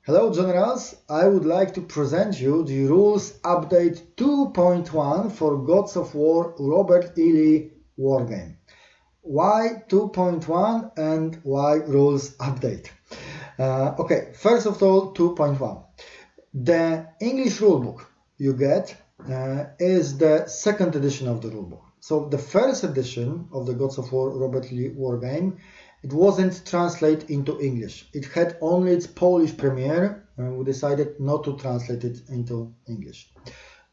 Hello Generals, I would like to present you the rules update 2.1 for Gods of War Robert E. Lee wargame. Why 2.1 and why rules update? Okay, first of all 2.1. The English rulebook you get is the second edition of the rulebook. So the first edition of the Gods of War Robert Lee wargame, it wasn't translated into English. It had only its Polish premiere, and we decided not to translate it into English.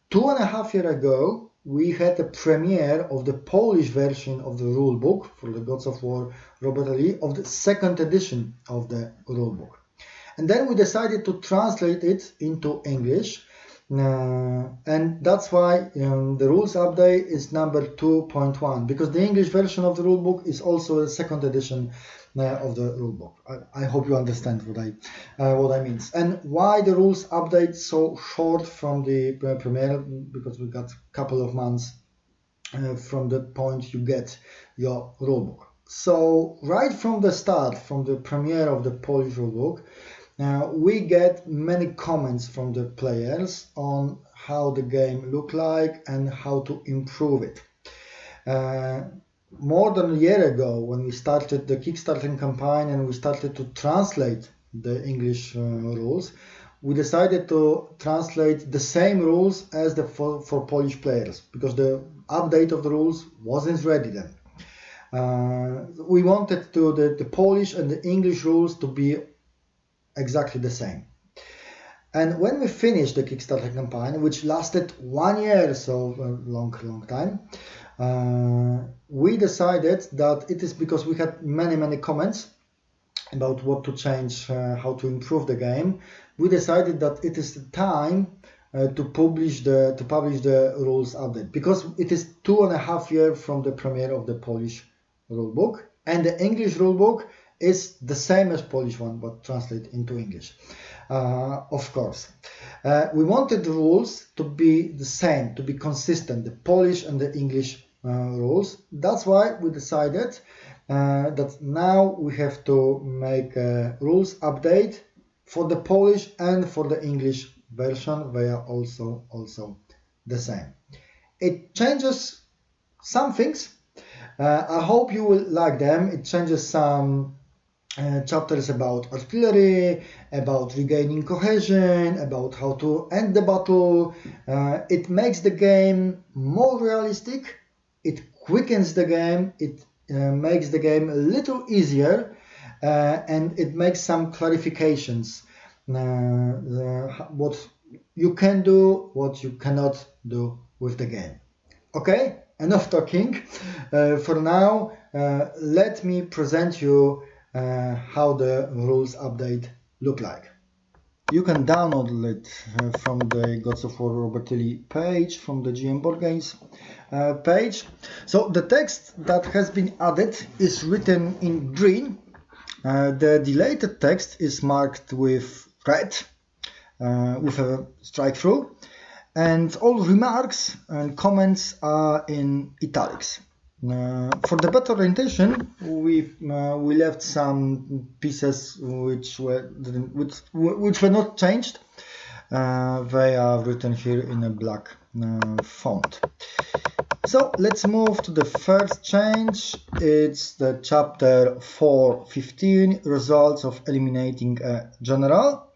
2.5 years ago, we had a premiere of the Polish version of the rulebook for the Gods of War Robert Lee of the second edition of the rulebook. And then we decided to translate it into English. And that's why the rules update is number 2.1, because the English version of the rulebook is also a second edition of the rulebook. I hope you understand what I mean. And why the rules update so short from the premiere? Because we got a couple of months from the point you get your rulebook. So right from the start, from the premiere of the Polish rulebook, we get many comments from the players on how the game look like and how to improve it. More than a year ago, when we started the Kickstarter campaign and we started to translate the English rules, we decided to translate the same rules as for Polish players, because the update of the rules wasn't ready then. We wanted the Polish and the English rules to be exactly the same. And when we finished the Kickstarter campaign, which lasted 1 year, so a long time, we decided that it is because we had many comments about what to change, how to improve the game. We decided that it is the time to publish the rules update, because it is 2.5 years from the premiere of the Polish rulebook, and the English rulebook is the same as Polish one, but translated into English, of course. We wanted the rules to be the same, to be consistent, the Polish and the English rules. That's why we decided that now we have to make a rules update for the Polish and for the English version. They are also the same. It changes some things. I hope you will like them. It changes some chapters about artillery, about regaining cohesion, about how to end the battle. It makes the game more realistic, it quickens the game, it makes the game a little easier, and it makes some clarifications, what you can do, what you cannot do with the game. Okay, enough talking. For now, let me present you how the rules update look like. You can download it from the Gods of War Robert E. Lee page, from the GM Boardgames page. So the text that has been added is written in green. The deleted text is marked with red, with a strike through, and all remarks and comments are in italics. For the better orientation, we left some pieces which were not changed. They are written here in a black font. So let's move to the first change. It's the chapter 4.15, results of eliminating a general.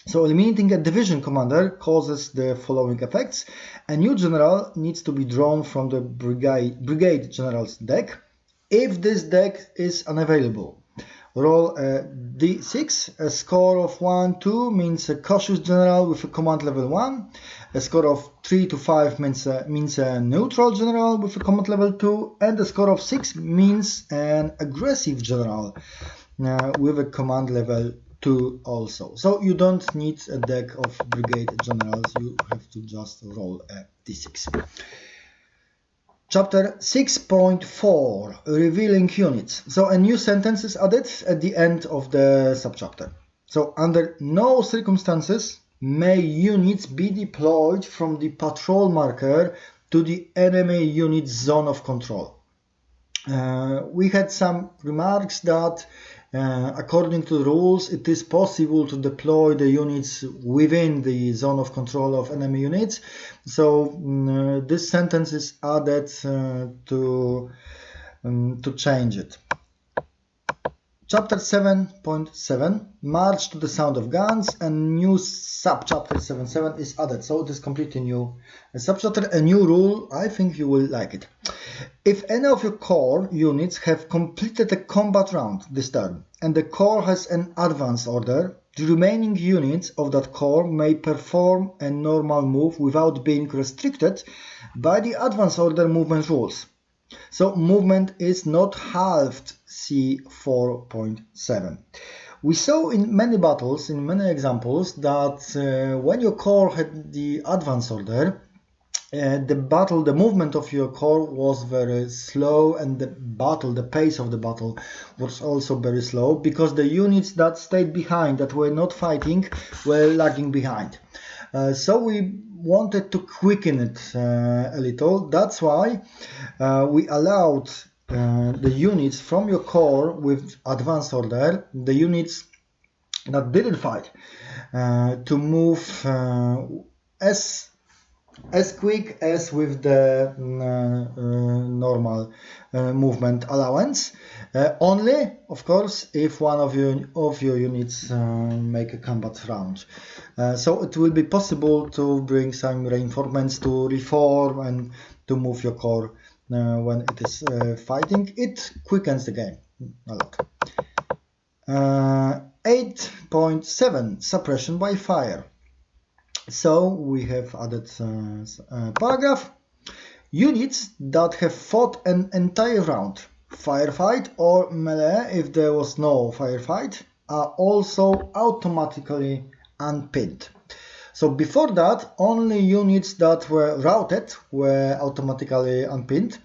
So eliminating a division commander causes the following effects. A new general needs to be drawn from the brigade general's deck if this deck is unavailable. Roll a d6. A score of 1, 2 means a cautious general with a command level 1. A score of 3 to 5 means a neutral general with a command level 2. And a score of 6 means an aggressive general with a command level 2 also. So you don't need a deck of brigade generals, you have to just roll a d6. Chapter 6.4, revealing units. So a new sentence is added at the end of the subchapter. So under no circumstances may units be deployed from the patrol marker to the enemy unit's zone of control. We had some remarks that According to the rules, it is possible to deploy the units within the zone of control of enemy units. So this sentence is added to change it. Chapter 7.7, March to the Sound of Guns, and new subchapter 7.7 is added. So it is completely new subchapter, a new rule. I think you will like it. If any of your core units have completed a combat round this turn, and the core has an advance order, the remaining units of that core may perform a normal move without being restricted by the advance order movement rules. So movement is not halved, see 4.7. We saw in many battles, in many examples, that when your core had the advance order, the movement of your core was very slow, and the pace of the battle was also very slow, because the units that stayed behind, that were not fighting, were lagging behind. So we wanted to quicken it a little. That's why we allowed the units from your core with advanced order, the units that didn't fight, to move as quick as with the normal movement allowance. Only, of course, if one of your units make a combat round. So it will be possible to bring some reinforcements to reform and to move your core when it is fighting. It quickens the game a lot. 8.7, Suppression by Fire. So we have added a paragraph. Units that have fought an entire round, firefight or melee if there was no firefight, are also automatically unpinned. So before that, only units that were routed were automatically unpinned,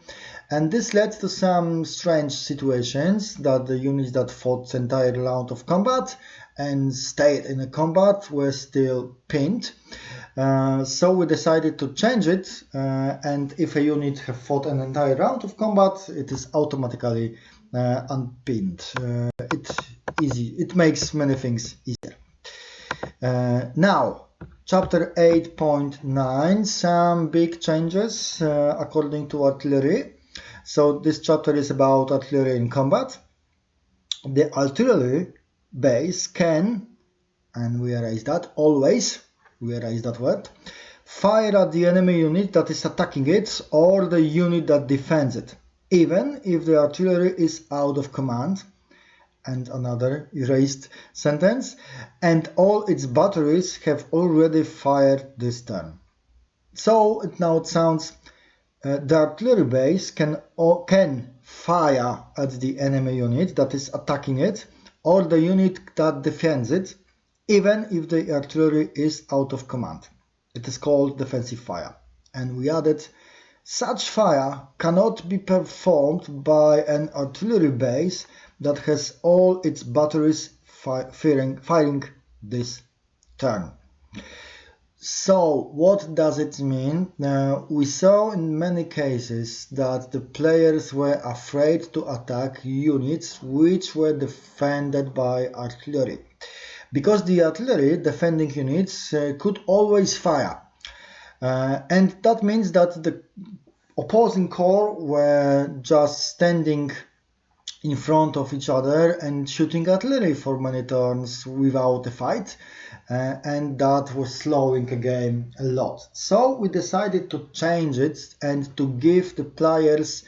and this led to some strange situations, that the units that fought the entire round of combat and stayed in a combat were still pinned. So we decided to change it, and if a unit have fought an entire round of combat, it is automatically unpinned. It makes many things easier. Now, chapter 8.9, some big changes according to artillery. So this chapter is about artillery in combat. The artillery base can, and we erase that, always, we erase that word, fire at the enemy unit that is attacking it or the unit that defends it, even if the artillery is out of command, and another erased sentence, and all its batteries have already fired this turn. So now it sounds, the artillery base can fire at the enemy unit that is attacking it or the unit that defends it, even if the artillery is out of command. It is called defensive fire. And we added, such fire cannot be performed by an artillery base that has all its batteries firing this turn. So what does it mean? We saw in many cases that the players were afraid to attack units which were defended by artillery, because the artillery defending units could always fire, and that means that the opposing corps were just standing in front of each other and shooting artillery for many turns without a fight, and that was slowing the game a lot. So we decided to change it and to give the players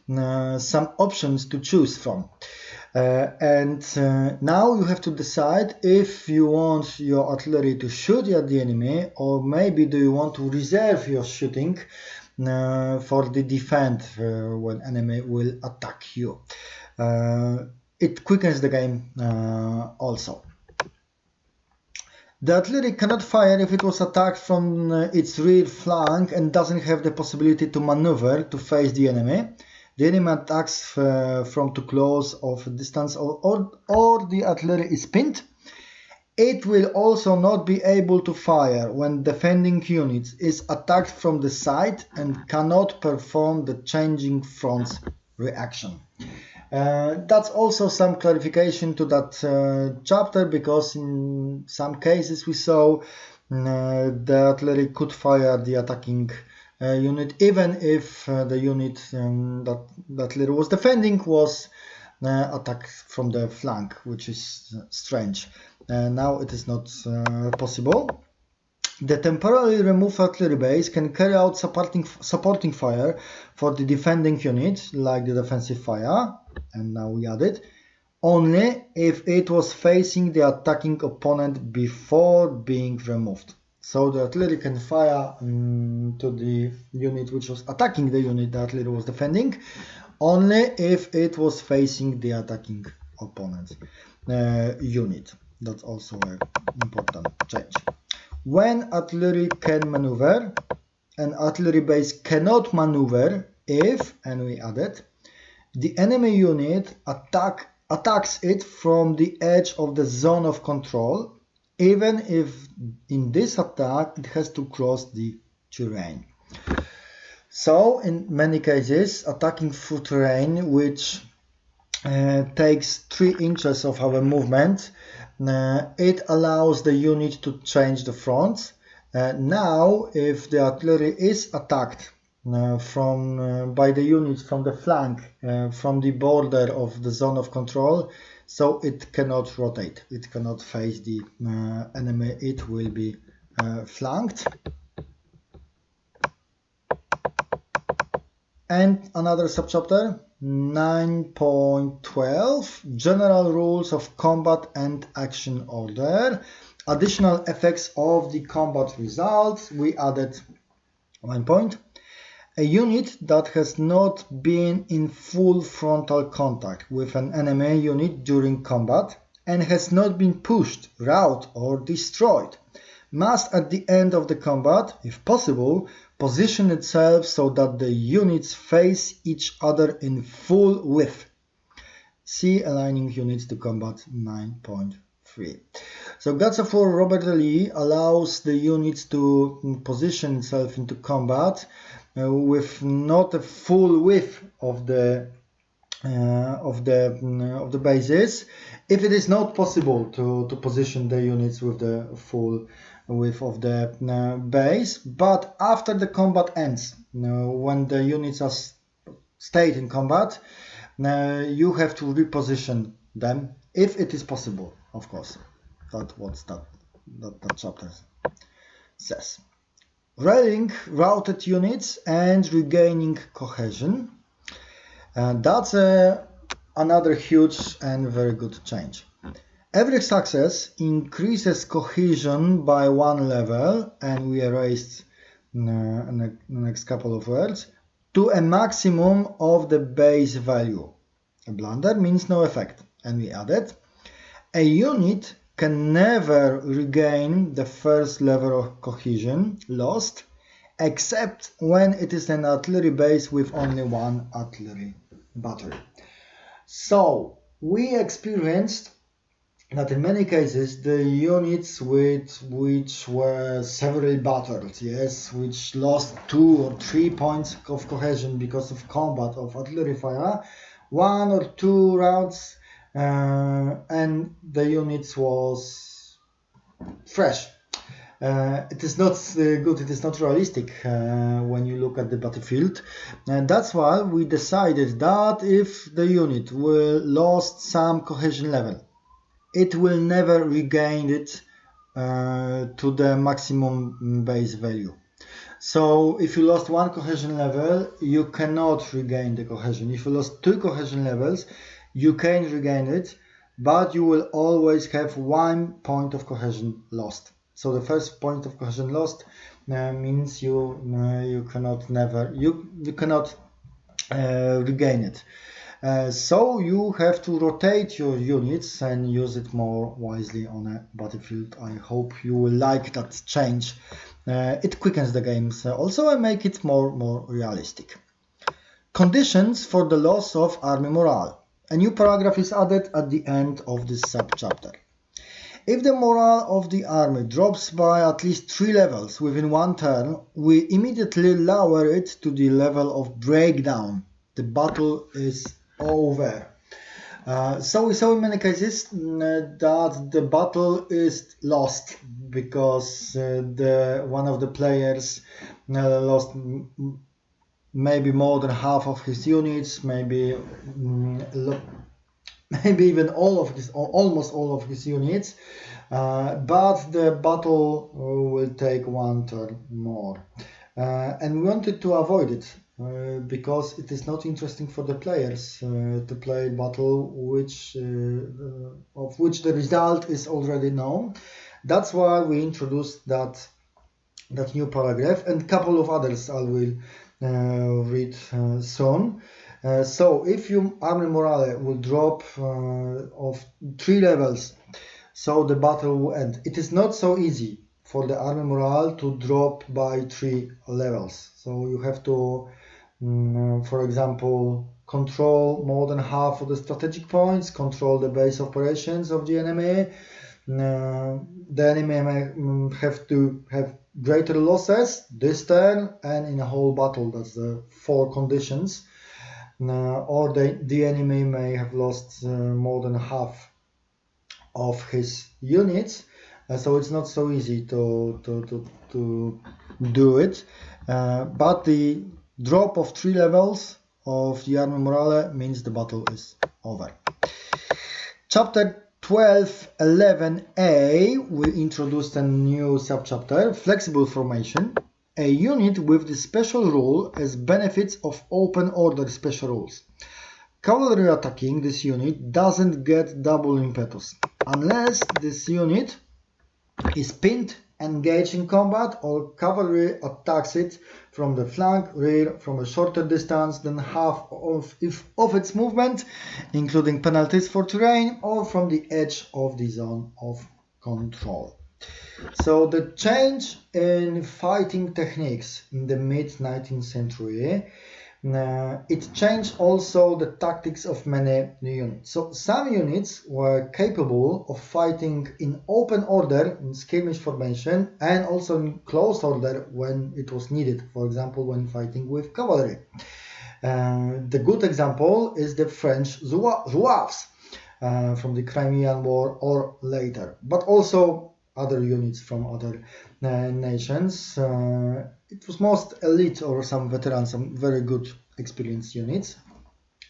some options to choose from. Now you have to decide if you want your artillery to shoot at the enemy, or maybe do you want to reserve your shooting for the defense when enemy will attack you. It quickens the game also. The artillery cannot fire if it was attacked from its rear flank and doesn't have the possibility to maneuver to face the enemy. The enemy attacks from too close of a distance, or the artillery is pinned. It will also not be able to fire when defending units is attacked from the side and cannot perform the changing fronts reaction. That's also some clarification to that chapter, because in some cases we saw the artillery could fire the attacking unit even if the unit that the artillery was defending was attacked from the flank, which is strange. Now it is not possible. The temporarily removed artillery base can carry out supporting fire for the defending unit, like the defensive fire, and now we add it, only if it was facing the attacking opponent before being removed. So the artillery can fire to the unit which was attacking the unit the artillery was defending, only if it was facing the attacking opponent unit. That's also an important change. When artillery can maneuver, an artillery base cannot maneuver if, and we added, the enemy unit attacks it from the edge of the zone of control, even if in this attack it has to cross the terrain. So in many cases, attacking through terrain which takes 3 inches of our movement, it allows the unit to change the front. Now, if the artillery is attacked by the units from the flank, from the border of the zone of control, so it cannot rotate, it cannot face the enemy, it will be flanked. And another subchapter, 9.12, General Rules of Combat and Action Order. Additional effects of the combat results. We added 1 point. A unit that has not been in full frontal contact with an enemy unit during combat and has not been pushed, routed, or destroyed must, at the end of the combat, if possible, position itself so that the units face each other in full width. See aligning units to combat 9.3. So God of War Robert E. Lee allows the units to position itself into combat with not a full width of the bases, if it is not possible to position the units with the full width of the base. But after the combat ends, when the units are stayed in combat, you have to reposition them if it is possible, of course. That's what that chapter says. Rallying routed units and regaining cohesion. That's another huge and very good change. Every success increases cohesion by 1 level, and we erased the next couple of words, to a maximum of the base value. A blunder means no effect, and we added, a unit can never regain the first level of cohesion lost, except when it is an artillery base with only 1 artillery battery. So we experienced that in many cases the units which were severely battered, yes, which lost 2 or 3 points of cohesion because of combat of artillery fire, 1 or 2 rounds, and the units was fresh. It is not good, it is not realistic when you look at the battlefield, and that's why we decided that if the unit will lost some cohesion level, it will never regain it to the maximum base value. So if you lost 1 cohesion level, you cannot regain the cohesion. If you lost 2 cohesion levels, you can regain it, but you will always have 1 point of cohesion lost. So the first point of cohesion lost means you cannot regain it. So you have to rotate your units and use it more wisely on a battlefield. I hope you will like that change. It quickens the games also and make it more realistic. Conditions for the loss of army morale. A new paragraph is added at the end of this subchapter. If the morale of the army drops by at least 3 levels within 1 turn, we immediately lower it to the level of breakdown. The battle is over. So we saw in many cases that the battle is lost because one of the players lost maybe more than half of his units, maybe even all of his, or almost all of his units, but the battle will take one turn more. And we wanted to avoid it because it is not interesting for the players to play a battle of which the result is already known. That's why we introduced that new paragraph, and a couple of others I will read soon. So if your army morale will drop of 3 levels, so the battle will end. It is not so easy for the army morale to drop by 3 levels. So you have to, for example, control more than half of the strategic points, control the base operations of the enemy. The enemy may have to have greater losses this turn and in a whole battle. That's the 4 conditions. Or the enemy may have lost more than half of his units, so it's not so easy to do it. But the drop of 3 levels of the army morale means the battle is over. Chapter 12.11a, we introduced a new subchapter, flexible formation, a unit with the special rule as benefits of open order special rules. Cavalry attacking this unit doesn't get double impetus unless this unit is pinned, engaged in combat, or cavalry attacks it from the flank, rear, from a shorter distance than half of its movement, including penalties for terrain, or from the edge of the zone of control. So the change in fighting techniques in the mid-19th century, it changed also the tactics of many units. So some units were capable of fighting in open order, in skirmish formation, and also in close order when it was needed, for example, when fighting with cavalry. The good example is the French Zouaves from the Crimean War or later, but also other units from other nations. It was most elite or some veterans, some very good experienced units.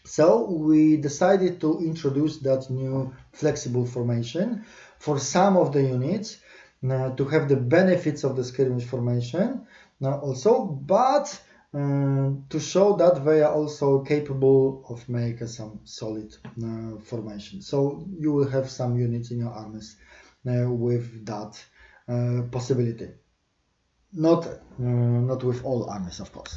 So we decided to introduce that new flexible formation for some of the units to have the benefits of the skirmish formation also, but to show that they are also capable of making some solid formation. So you will have some units in your armies with that possibility. Not with all armies, of course.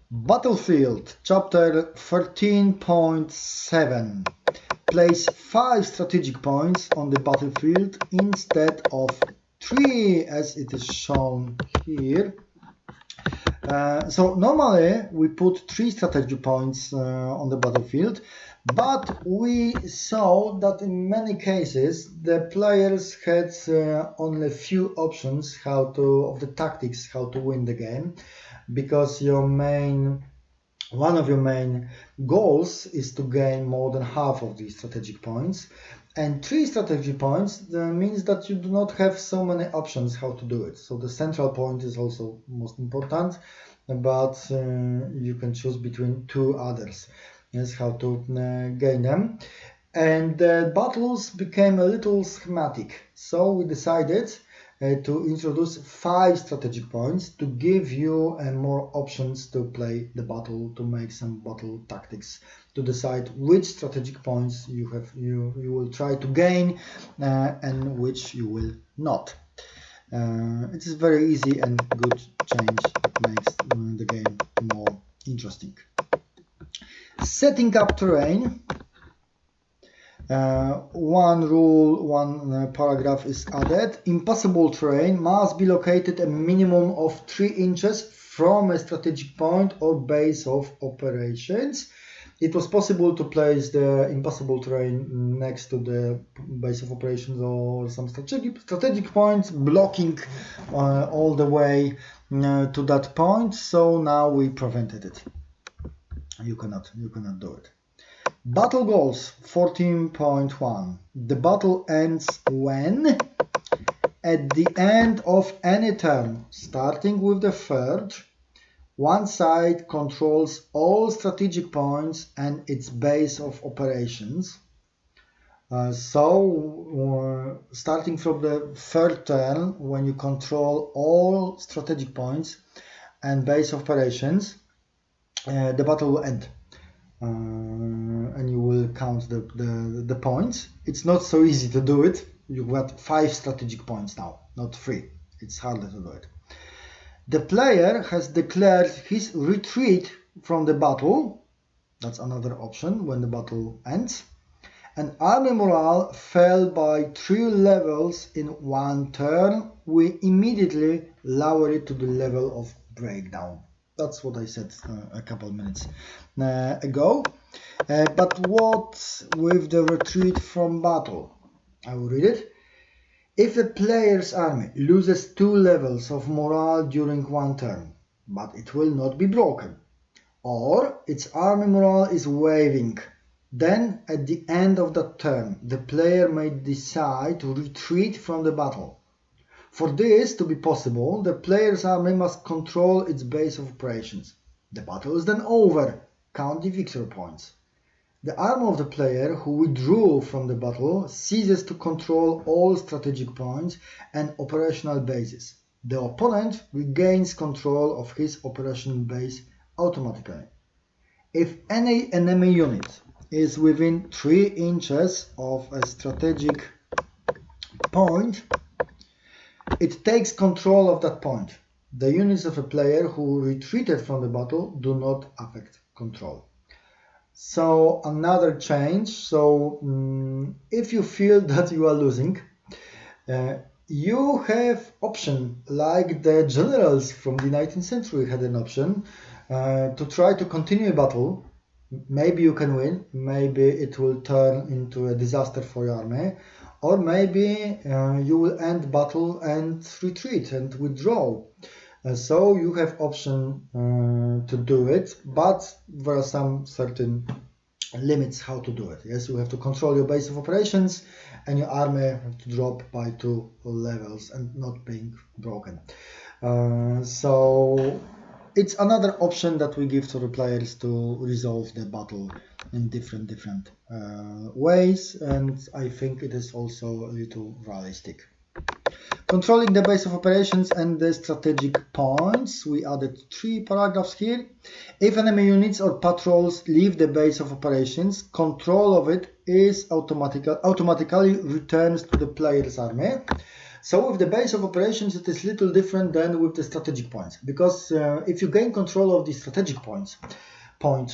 Battlefield, chapter 13.7. Place 5 strategic points on the battlefield instead of 3, as it is shown here. So normally we put 3 strategy points on the battlefield, but we saw that in many cases the players had only a few options of the tactics how to win the game, because one of your main goals is to gain more than half of these strategic points, and 3 strategy points means that you do not have so many options how to do it. So the central point is also most important, but you can choose between 2 others. Is how to gain them. And the battles became a little schematic, so we decided to introduce 5 strategic points to give you more options to play the battle, to make some battle tactics, to decide which strategic points you will try to gain and which you will not. It is very easy and good change. It makes the game more interesting. Setting up terrain. One rule, one paragraph is added. Impossible terrain must be located a minimum of 3 inches from a strategic point or base of operations. It was possible to place the impossible terrain next to the base of operations or some strategic points, blocking all the way to that point. So now we prevented it. You cannot do it. Battle goals 14.1. The battle ends when? At the end of any turn, starting with the third, one side controls all strategic points and its base of operations. Starting from the third turn, when you control all strategic points and base of operations, the battle will end. And you will count the points. It's not so easy to do it. You've got 5 strategic points now, not 3. It's harder to do it. The player has declared his retreat from the battle. That's another option when the battle ends. And army morale fell by 3 levels in 1 turn. We immediately lower it to the level of breakdown. That's what I said a couple of minutes ago. But what with the retreat from battle? I will read it. If a player's army loses 2 levels of morale during 1 turn, but it will not be broken, or its army morale is waning, then at the end of that turn, the player may decide to retreat from the battle. For this to be possible, the player's army must control its base of operations. The battle is then over. Count the victory points. The army of the player who withdrew from the battle ceases to control all strategic points and operational bases. The opponent regains control of his operational base automatically. If any enemy unit is within 3 inches of a strategic point, it takes control of that point. The units of a player who retreated from the battle do not affect control. So another change. So if you feel that you are losing, you have option like the generals from the 19th century had an option to try to continue a battle. Maybe you can win, maybe it will turn into a disaster for your army, or maybe you will end battle and retreat and withdraw. So you have option to do it, but there are some certain limits how to do it. Yes, you have to control your base of operations and your army have to drop by 2 levels and not being broken. So it's another option that we give to the players to resolve the battle in different ways, and I think it is also a little realistic. Controlling the base of operations and the strategic points. We added 3 paragraphs here. If enemy units or patrols leave the base of operations, control of it is automatically returns to the player's army. So with the base of operations, it is little different than with the strategic points, because if you gain control of the strategic point,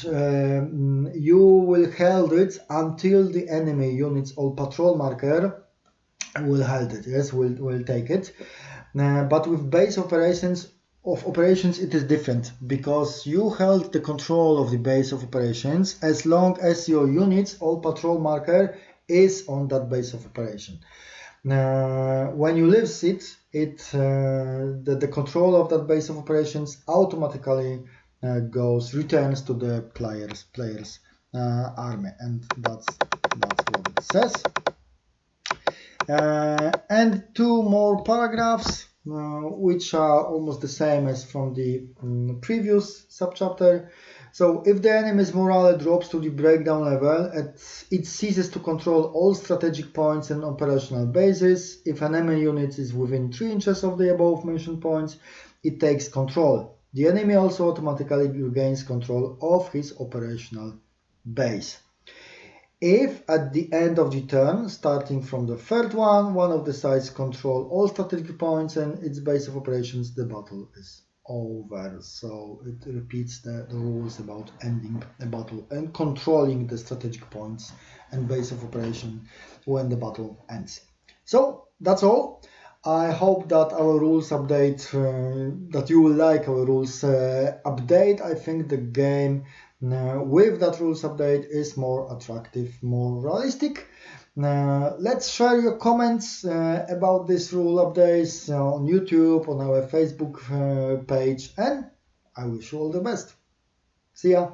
you will hold it until the enemy units or patrol marker will hold it. Yes, will take it. But with base operations it is different, because you held the control of the base of operations as long as your units or patrol marker is on that base of operation. When you lose it, the control of that base of operations automatically returns to the player's army, and that's what it says. And 2 more paragraphs, which are almost the same as from the previous subchapter. So if the enemy's morale drops to the breakdown level, it ceases to control all strategic points and operational bases. If an enemy unit is within 3 inches of the above mentioned points, it takes control. The enemy also automatically regains control of his operational base. If at the end of the turn, starting from the third one of the sides control all strategic points and its base of operations, the battle is over. So it repeats the rules about ending a battle and controlling the strategic points and base of operation when the battle ends. So that's all. I hope that our rules update, that you will like our rules update. I think the game with that rules update is more attractive, more realistic. Let's share your comments about this rule updates on YouTube, on our Facebook page, and I wish you all the best. See ya!